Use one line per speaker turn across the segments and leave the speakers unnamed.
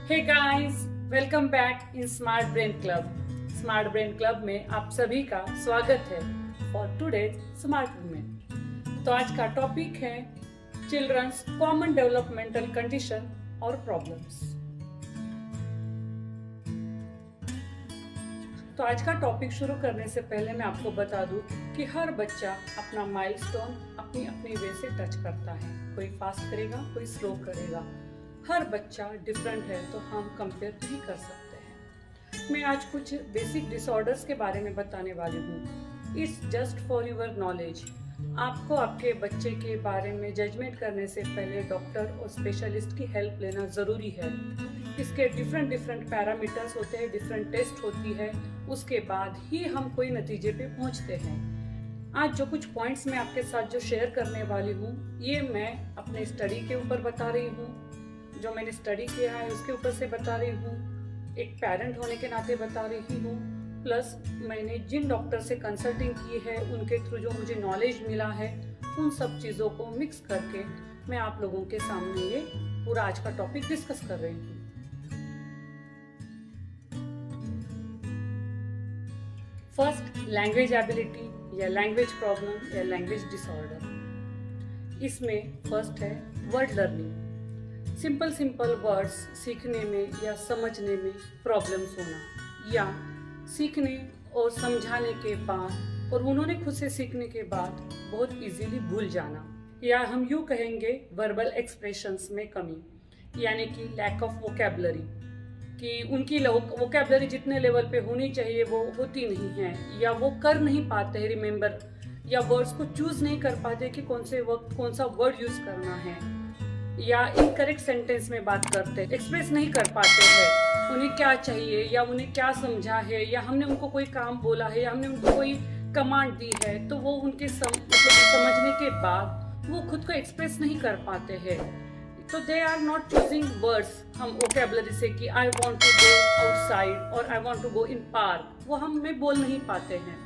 Hey guys, welcome back in smart brain club. Smart brain club में आप सभी का स्वागत है फॉर टुडेज स्मार्ट वुमेन। तो आज का टॉपिक है चिल्ड्रंस कॉमन डेवलपमेंटल कंडीशन और प्रॉब्लम्स। तो आज का टॉपिक शुरू करने से पहले मैं आपको बता दूं कि हर बच्चा अपना माइलस्टोन अपनी अपनी वे से टच करता है। कोई फास्ट करेगा, कोई स्लो करेगा। हर बच्चा डिफरेंट है, तो हम कंपेयर नहीं कर सकते हैं। मैं आज कुछ बेसिक डिसऑर्डर्स के बारे में बताने वाली हूँ। It's just for your knowledge. आपको आपके बच्चे के बारे में जजमेंट करने से पहले डॉक्टर और स्पेशलिस्ट की हेल्प लेना ज़रूरी है। इसके डिफरेंट पैरामीटर्स होते हैं, डिफरेंट टेस्ट होती है, उसके बाद ही हम कोई नतीजे पे पहुंचते हैं। आज जो कुछ पॉइंट्स मैं आपके साथ जो शेयर करने वाली हूँ, ये मैं अपने स्टडी के ऊपर बता रही हूँ, जो मैंने स्टडी किया है उसके ऊपर से बता रही हूँ, एक पेरेंट होने के नाते बता रही हूँ, प्लस मैंने जिन डॉक्टर से कंसल्टिंग की है उनके थ्रू जो मुझे नॉलेज मिला है, उन सब चीज़ों को मिक्स करके मैं आप लोगों के सामने ये पूरा आज का टॉपिक डिस्कस कर रही हूँ। फर्स्ट, लैंग्वेज एबिलिटी या लैंग्वेज प्रॉब्लम या लैंग्वेज डिसऑर्डर। इसमें फर्स्ट है वर्ड लर्निंग। सिंपल वर्ड्स सीखने में या समझने में प्रॉब्लम्स होना, या सीखने और समझाने के बाद और उन्होंने खुद से सीखने के बाद बहुत इजीली भूल जाना, या हम यूँ कहेंगे वर्बल एक्सप्रेशंस में कमी, यानी कि लैक ऑफ वोकैबुलरी, कि उनकी वोकैबुलरी जितने लेवल पे होनी चाहिए वो होती नहीं है, या वो कर नहीं पाते हैं रिमेंबर, या वर्ड्स को चूज नहीं कर पाते कि कौन से वक्त कौन सा वर्ड यूज करना है, या इनकरेक्ट सेंटेंस में बात करते हैं, एक्सप्रेस नहीं कर पाते हैं उन्हें क्या चाहिए या उन्हें क्या समझा है, या हमने उनको कोई काम बोला है या हमने उनको कोई कमांड दी है, तो वो उनके समझने के बाद वो खुद को एक्सप्रेस नहीं कर पाते हैं। तो they are not choosing words हम वोकैबुलरी से कि I want to go outside और I want to go in park, वो हम में बोल नहीं पाते हैं।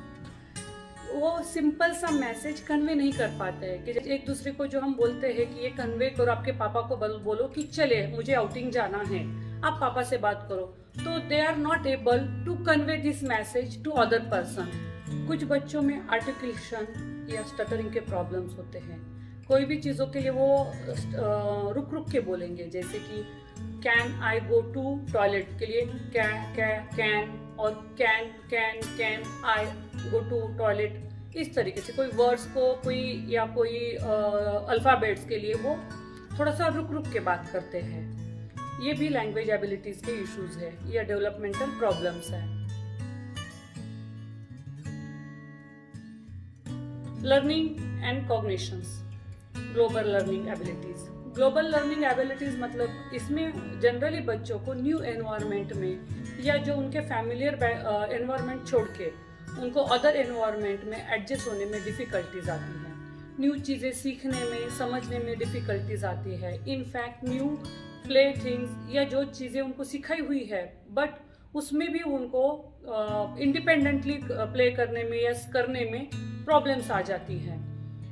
वो सिंपल सा मैसेज कन्वे नहीं कर पाते हैं कि एक दूसरे को जो हम बोलते हैं कि ये कन्वे करो, आपके पापा को बोलो कि चले मुझे आउटिंग जाना है, आप पापा से बात करो, तो they are not able to convey this message to other person. कुछ बच्चों में आर्टिकुलेशन या स्टटरिंग के प्रॉब्लम्स होते हैं। कोई भी चीज़ों के लिए वो रुक के बोलेंगे, जैसे कि can I go to toilet के लिए कैन, और can I go to toilet, इस तरीके से कोई वर्ड्स को कोई अल्फ़ाबेट्स के लिए वो थोड़ा सा रुक के बात करते हैं। ये भी लैंग्वेज एबिलिटीज के इश्यूज है या डेवलपमेंटल प्रॉब्लम्स है। Learning and cognitions, global learning abilities. Global learning abilities मतलब इसमें जनरली बच्चों को न्यू एनवायरनमेंट में या जो उनके फैमिलियर एनवायरनमेंट छोड़ के उनको अदर एनवायरनमेंट में एडजस्ट होने में डिफिकल्टीज आती हैं। न्यू चीज़ें सीखने में, समझने में डिफिकल्टीज आती है। इनफैक्ट न्यू प्ले थिंग्स या जो चीज़ें उनको सिखाई हुई है बट उसमें भी उनको इंडिपेंडेंटली प्ले करने में या करने में प्रॉब्लम्स आ जाती हैं।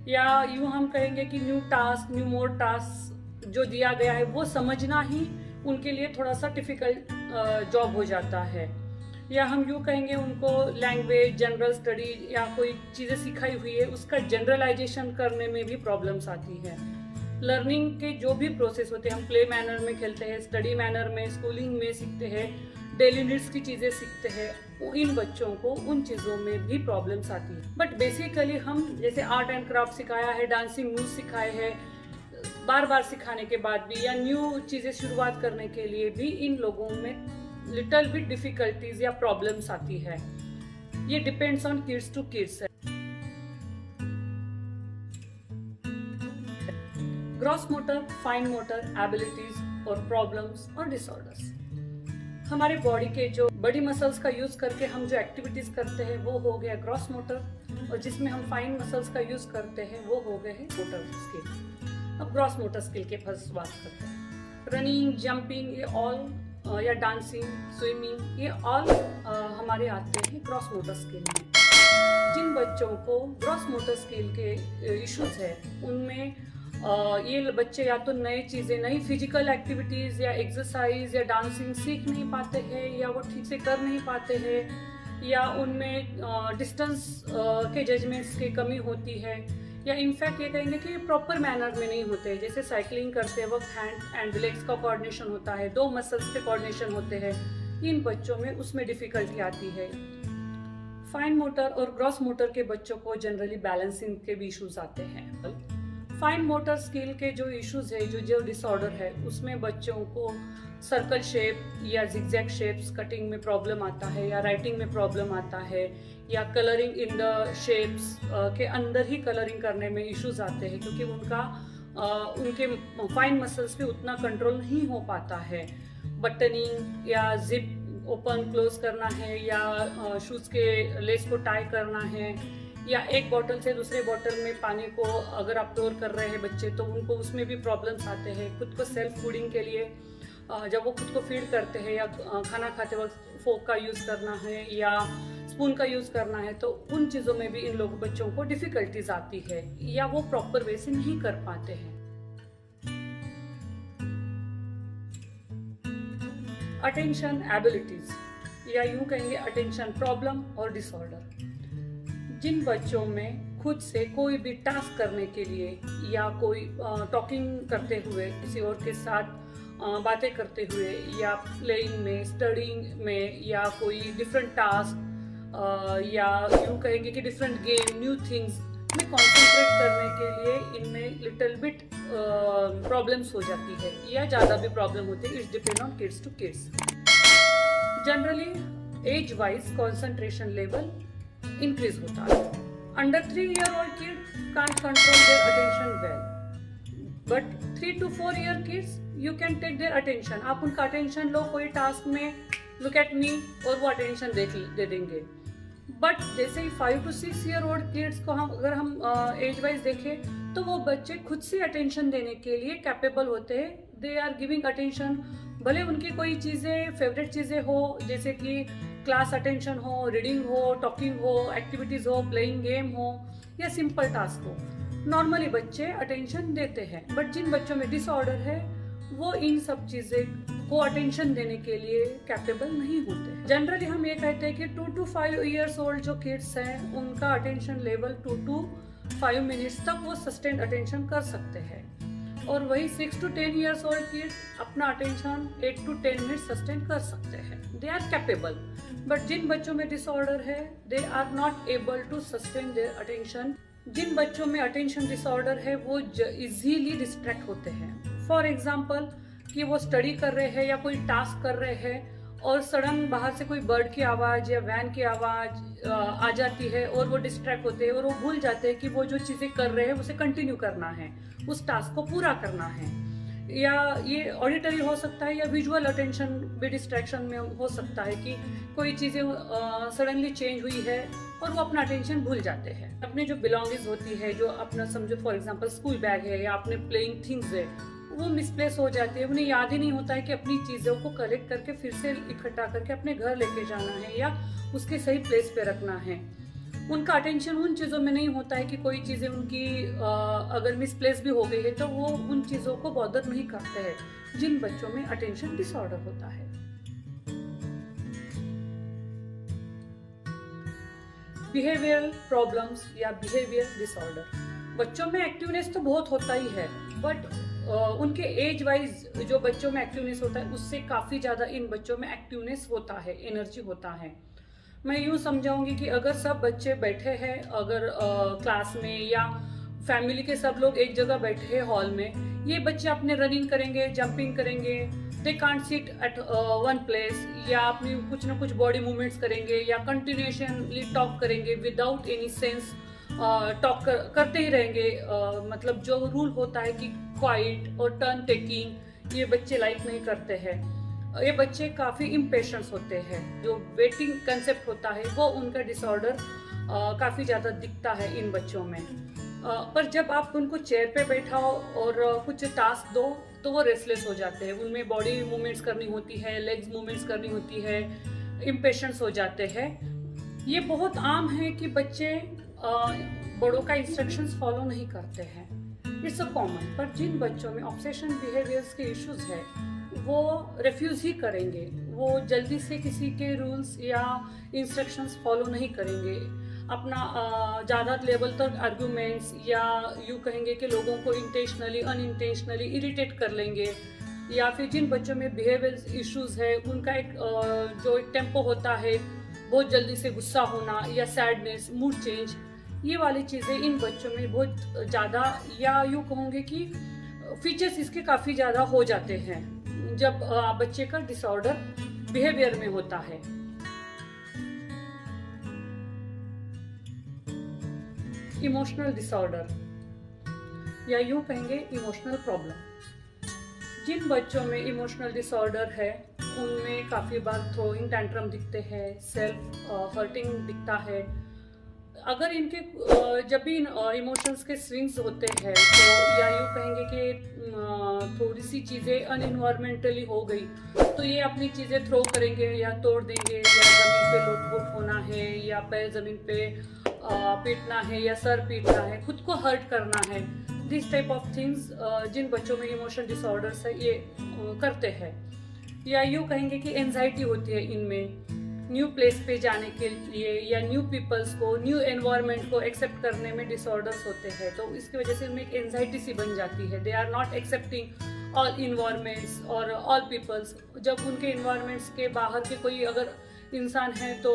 या यूँ हम कहेंगे कि न्यू मोर टास्क जो दिया गया है वो समझना ही उनके लिए थोड़ा सा डिफिकल्ट जॉब हो जाता है। या हम यूँ कहेंगे उनको लैंग्वेज, जनरल स्टडी या कोई चीज़ें सिखाई हुई है उसका जनरलाइजेशन करने में भी प्रॉब्लम्स आती है। लर्निंग के जो भी प्रोसेस होते हैं, हम प्ले मैनर में खेलते हैं, स्टडी मैनर में, स्कूलिंग में सीखते हैं, डेली नीड्स की चीज़ें सीखते हैं, इन बच्चों को उन चीज़ों में भी प्रॉब्लम्स आती है। बट बेसिकली हम जैसे आर्ट एंड क्राफ्ट सिखाया है, डांसिंग मूव सिखाए हैं, बार सिखाने के बाद भी या न्यू चीज़ें शुरुआत करने के लिए भी इन लोगों में लिटिल बिट डिफिकल्टीज या प्रॉब्लम्स आती है। ये depends on kids to kids है। Gross motor, fine motor abilities और प्रॉब्लम्स और डिसऑर्डर्स। हमारे बॉडी के जो बड़ी मसल्स का यूज करके हम जो एक्टिविटीज करते हैं वो हो गया ग्रॉस मोटर, और जिसमें हम फाइन मसल्स का यूज करते हैं वो हो गए हैं मोटर स्किल। अब ग्रॉस मोटर स्किल के फर्स्ट बात करते हैं। रनिंग, जंपिंग, ये ऑल या डांसिंग, स्विमिंग, ये ऑल हमारे आते हैं ग्रॉस मोटर स्किल में। जिन बच्चों को ग्रॉस मोटर स्किल के इश्यूज है उनमें ये बच्चे या तो नई चीज़ें, नई फिजिकल एक्टिविटीज़ या एक्सरसाइज या डांसिंग सीख नहीं पाते हैं, या वो ठीक से कर नहीं पाते हैं, या उनमें डिस्टेंस के जजमेंट्स की कमी होती है, या इनफैक्ट ये कहेंगे कि प्रॉपर मैनर में नहीं होते हैं। जैसे साइकिलिंग करते वक्त हैंड एंड लेग्स का कोऑर्डिनेशन होता है, दो मसल्स के कोऑर्डिनेशन होते हैं, इन बच्चों में उसमें डिफिकल्टी आती है। फाइन मोटर और ग्रॉस मोटर के बच्चों को जनरली बैलेंसिंग के भी इश्यूज आते हैं। फाइन मोटर स्किल के जो इश्यूज है, जो डिसऑर्डर है, उसमें बच्चों को सर्कल शेप या जिगजैग शेप्स कटिंग में प्रॉब्लम आता है, या राइटिंग में प्रॉब्लम आता है, या कलरिंग इन द शेप्स के अंदर ही कलरिंग करने में इश्यूज आते हैं, क्योंकि उनके फाइन मसल्स पे उतना कंट्रोल नहीं हो पाता है। बटनिंग या जिप ओपन क्लोज करना है, या शूज के लेस को टाई करना है, या एक बॉटल से दूसरे बॉटल में पानी को अगर आप स्टोर कर रहे हैं बच्चे, तो उनको उसमें भी प्रॉब्लम्स आते हैं। खुद को सेल्फ फूडिंग के लिए जब वो खुद को फीड करते हैं, या खाना खाते वक्त फोक का यूज़ करना है या स्पून का यूज़ करना है, तो उन चीज़ों में भी इन लोग बच्चों को डिफ़िकल्टीज आती है, या वो प्रॉपर वे से नहीं कर पाते हैं। अटेंशन एबिलिटीज, या यूं कहेंगे अटेंशन प्रॉब्लम और डिसऑर्डर। जिन बच्चों में खुद से कोई भी टास्क करने के लिए, या कोई टॉकिंग करते हुए, किसी और के साथ बातें करते हुए, या प्लेइंग में, स्टडिंग में, या कोई डिफरेंट टास्क, या यूं कहेंगे कि डिफरेंट गेम, न्यू थिंग्स में कंसंट्रेट करने के लिए इनमें लिटिल बिट प्रॉब्लम्स हो जाती है, या ज़्यादा भी प्रॉब्लम होती है। It's depend on kids to kids. Generally age wise concentration level increase होता है। Under 3-year-old kid can't control their attention well, but 3 to 4-year kids you can take their attention. आप उनका अटेंशन लो कोई task में, look at me, और वो attention दे देंगे। But जैसे ही 5 to 6-year-old किड्स को अगर हम एज वाइज देखें, तो वो बच्चे खुद से अटेंशन देने के लिए कैपेबल होते हैं। दे आर गिविंग अटेंशन, भले उनकी कोई चीज़ें फेवरेट चीज़ें हो, जैसे कि क्लास अटेंशन हो, रीडिंग हो, टॉकिंग हो, एक्टिविटीज हो, प्लेइंग गेम हो, या सिंपल टास्क हो, नॉर्मली बच्चे अटेंशन देते हैं। बट जिन बच्चों में डिसऑर्डर है, वो इन सब चीज़ें को अटेंशन देने के लिए कैपेबल नहीं होते। जनरली हम ये कहते हैं कि 2 to 5 years old जो किड्स हैं, उनका अटेंशन लेवल 2 to 5 minutes तक वो सस्टेन अटेंशन कर सकते हैं, और वही 6 to 10 years old किड्स अपना अटेंशन 8 to 10 मिनट सस्टेन कर सकते हैं। They are capable. बट जिन बच्चों में डिसऑर्डर है, they are not able to sustain their attention. जिन बच्चों में अटेंशन डिसऑर्डर है, वो इजीली डिस्ट्रैक्ट होते हैं। फॉर एग्जाम्पल, कि वो स्टडी कर रहे हैं या कोई टास्क कर रहे हैं, और सडन बाहर से कोई बर्ड की आवाज़ या वैन की आवाज़ आ जाती है, और वो डिस्ट्रैक्ट होते हैं, और वो भूल जाते हैं कि वो जो चीज़ें कर रहे हैं उसे कंटिन्यू करना है, उस टास्क को पूरा करना है। या ये ऑडिटरी हो सकता है, या विजुअल अटेंशन भी डिस्ट्रैक्शन में हो सकता है, कि कोई चीज़ें सडनली चेंज हुई है और वो अपना अटेंशन भूल जाते हैं। अपने जो बिलोंगिंग्स होती है, जो अपना समझो फॉर एग्जांपल स्कूल बैग है, या अपने प्लेइंग थिंग्स है, वो मिसप्लेस हो जाती है। उन्हें याद ही नहीं होता है कि अपनी चीज़ों को कलेक्ट करके फिर से इकट्ठा करके अपने घर लेके जाना है, या उसके सही प्लेस पे रखना है। उनका अटेंशन उन चीज़ों में नहीं होता है कि कोई चीज़ें उनकी अगर मिसप्लेस भी हो गई है, तो वो उन चीज़ों को बॉदर नहीं करते हैं, जिन बच्चों में अटेंशन डिसऑर्डर होता है। बिहेवियरल प्रॉब्लम्स या बिहेवियर डिसऑर्डर। बच्चों में एक्टिवनेस तो बहुत होता ही है, बट उनके एज वाइज जो बच्चों में एक्टिवनेस होता है, उससे काफ़ी ज़्यादा इन बच्चों में एक्टिवनेस होता है, एनर्जी होता है। मैं यूँ समझाऊंगी कि अगर सब बच्चे बैठे हैं, अगर क्लास में, या फैमिली के सब लोग एक जगह बैठे हैं हॉल में, ये बच्चे अपने रनिंग करेंगे, जंपिंग करेंगे, they can't sit at one place, या अपनी कुछ ना कुछ बॉडी मूवमेंट्स करेंगे, या कंटिन्यूशनली टॉक करेंगे विदाउट एनी सेंस, टॉक करते ही रहेंगे। मतलब जो रूल होता है कि क्वाइट और टर्न टेकिंग, ये बच्चे लाइक नहीं करते हैं। ये बच्चे काफ़ी इम्पेशेंस होते हैं। जो वेटिंग कंसेप्ट होता है, वो उनका डिसऑर्डर काफ़ी ज़्यादा दिखता है इन बच्चों में। पर जब आप उनको चेयर पे बैठाओ और कुछ टास्क दो, तो वो रेस्टलेस हो जाते हैं। उनमें बॉडी मूवमेंट्स करनी होती है, लेग्स मूवमेंट्स करनी होती है, इम्पेशेंस हो जाते हैं। ये बहुत आम है कि बच्चे बड़ों का इंस्ट्रक्शंस फॉलो नहीं करते हैं। It's a common. पर जिन बच्चों में ऑब्सेशन बिहेवियर्स के इश्यूज है वो रिफ्यूज ही करेंगे, वो जल्दी से किसी के रूल्स या इंस्ट्रक्शंस फॉलो नहीं करेंगे, अपना ज़्यादा लेवल तक आर्गूमेंट्स या यूँ कहेंगे कि लोगों को इंटेंशनली अनइंटेंशनली इरिटेट कर लेंगे, या फिर जिन बच्चों में बिहेवियर इश्यूज है उनका एक जो एक टेम्पो होता है, बहुत जल्दी से गुस्सा होना या सैडनेस, मूड चेंज, ये वाली चीज़ें इन बच्चों में बहुत ज़्यादा, या यूँ कहूँगे कि फीचर्स इसके काफ़ी ज़्यादा हो जाते हैं जब बच्चे का डिसऑर्डर बिहेवियर में होता है। इमोशनल डिसऑर्डर या यूँ कहेंगे इमोशनल प्रॉब्लम। जिन बच्चों में इमोशनल डिसऑर्डर है उनमें काफ़ी बार थ्रोइंग टैंट्रम दिखते हैं, सेल्फ हर्टिंग दिखता है। अगर इनके जब भी इमोशंस के स्विंग्स होते हैं तो या यूँ कहेंगे कि थोड़ी सी चीज़ें अनइन्वायरमेंटली हो गई तो ये अपनी चीज़ें थ्रो करेंगे या तोड़ देंगे, या ज़मीन पे लुट-पुट होना है, या पैर ज़मीन पे पीटना है, या सर पीटना है, खुद को हर्ट करना है। दिस टाइप ऑफ थिंग्स जिन बच्चों में इमोशन डिसऑर्डर्स है ये करते हैं। या यूँ कहेंगे कि एंजाइटी होती है इनमें न्यू प्लेस पे जाने के लिए, या न्यू पीपल्स को, न्यू एनवायरनमेंट को एक्सेप्ट करने में डिसऑर्डर्स होते हैं, तो इसकी वजह से उनमें एक एंजाइटी सी बन जाती है। They are not accepting all environments और ऑल पीपल्स। जब उनके इन्वायरमेंट्स के बाहर के कोई अगर इंसान है तो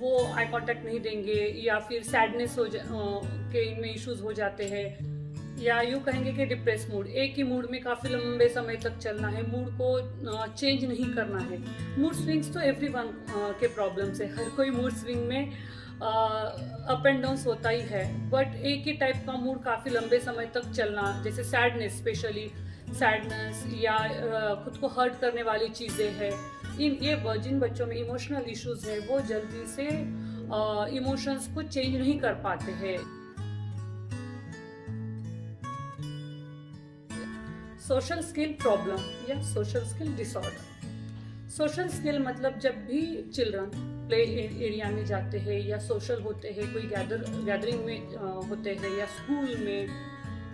वो आई कांटेक्ट नहीं देंगे, या फिर सैडनेस के इनमें इश्यूज हो जाते हैं, या यूँ कहेंगे कि डिप्रेस मूड, एक ही मूड में काफ़ी लंबे समय तक चलना है, मूड को चेंज नहीं करना है। मूड स्विंग्स तो एवरीवन के प्रॉब्लम्स है, हर कोई मूड स्विंग में अप एंड डाउन्स होता ही है, बट एक ही टाइप का मूड काफ़ी लंबे समय तक चलना, जैसे सैडनेस, स्पेशली सैडनेस या खुद को हर्ट करने वाली चीज़ें हैं, जिन बच्चों में इमोशनल इश्यूज है वो जल्दी से इमोशंस को चेंज नहीं कर पाते हैं। सोशल स्किल प्रॉब्लम या social skill disorder. Social skill मतलब जब भी चिल्ड्रन प्ले एरिया में जाते हैं या सोशल होते हैं, कोई गैदरिंग में होते हैं या स्कूल में,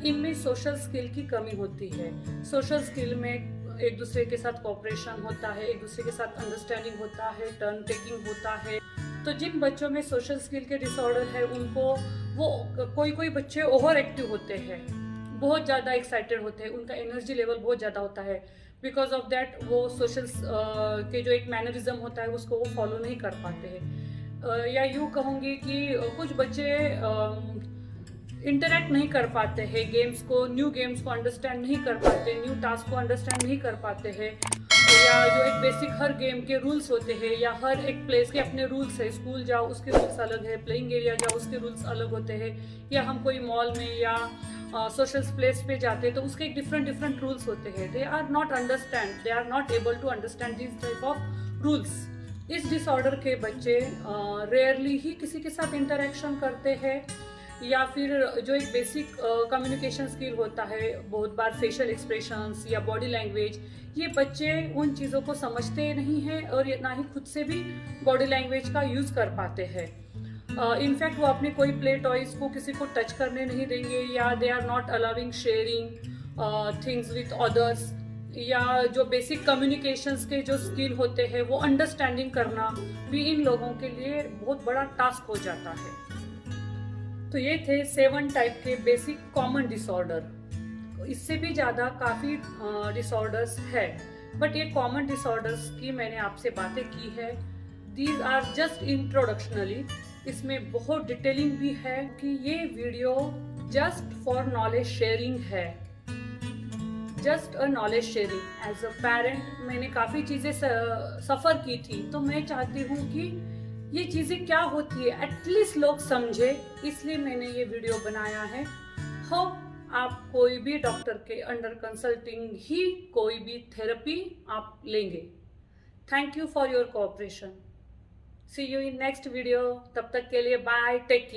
इनमें सोशल स्किल की कमी होती है। सोशल स्किल में एक दूसरे के साथ कोऑपरेशन होता है, एक दूसरे के साथ अंडरस्टैंडिंग होता है, टर्न टेकिंग होता है। तो जिन बच्चों में सोशल स्किल के डिसऑर्डर है उनको कोई बच्चे ओवर एक्टिव होते हैं, बहुत ज़्यादा एक्साइटेड होते हैं, उनका एनर्जी लेवल बहुत ज़्यादा होता है, बिकॉज ऑफ दैट वो सोशल के जो एक मैनरिज्म होता है उसको वो फॉलो नहीं कर पाते हैं। या यूँ कहूँगी कि कुछ बच्चे इंटरेक्ट नहीं कर पाते हैं गेम्स को, न्यू गेम्स को अंडरस्टैंड नहीं कर पाते, न्यू टास्क को अंडरस्टैंड नहीं कर पाते हैं, या जो एक बेसिक हर गेम के रूल्स होते हैं, या हर एक प्लेस के अपने रूल्स है, स्कूल जाओ उसके रूल्स अलग है, प्लेइंग एरिया जाओ उसके रूल्स अलग होते हैं, या हम कोई मॉल में या सोशल प्लेस पे जाते हैं तो उसके डिफरेंट रूल्स होते हैं। They are not able to understand this type of rules. इस डिसऑर्डर के बच्चे रेयरली ही किसी के साथ इंटरेक्शन करते हैं, या फिर जो एक बेसिक कम्युनिकेशन स्किल होता है, बहुत बार फेशियल एक्सप्रेशंस या बॉडी लैंग्वेज, ये बच्चे उन चीज़ों को समझते नहीं हैं और ना ही खुद से भी बॉडी लैंग्वेज का यूज़ कर पाते हैं। इनफैक्ट वो अपने कोई प्ले टॉयज को किसी को टच करने नहीं देंगे, या they are not allowing sharing things with others, या जो बेसिक कम्युनिकेशंस के जो स्किल होते हैं वो अंडरस्टैंडिंग करना भी इन लोगों के लिए बहुत बड़ा टास्क हो जाता है। तो ये थे 7 टाइप के बेसिक कॉमन डिसऑर्डर। इससे भी ज़्यादा काफ़ी डिसऑर्डर्स है, बट ये कॉमन डिसऑर्डर्स की मैंने आपसे बातें की है। दीज आर जस्ट इंट्रोडक्शनली, इसमें बहुत डिटेलिंग भी है कि ये video just for knowledge sharing है, just a knowledge sharing. As a parent मैंने काफ़ी चीज़ें सफ़र की थी, तो मैं चाहती हूँ कि ये चीज़ें क्या होती है एटलीस्ट लोग समझे, इसलिए मैंने ये वीडियो बनाया है। होप आप कोई भी डॉक्टर के अंडर कंसल्टिंग ही कोई भी थेरेपी आप लेंगे। Thank you for your cooperation. See you in next video. तब तक के लिए बाय, टेक केयर।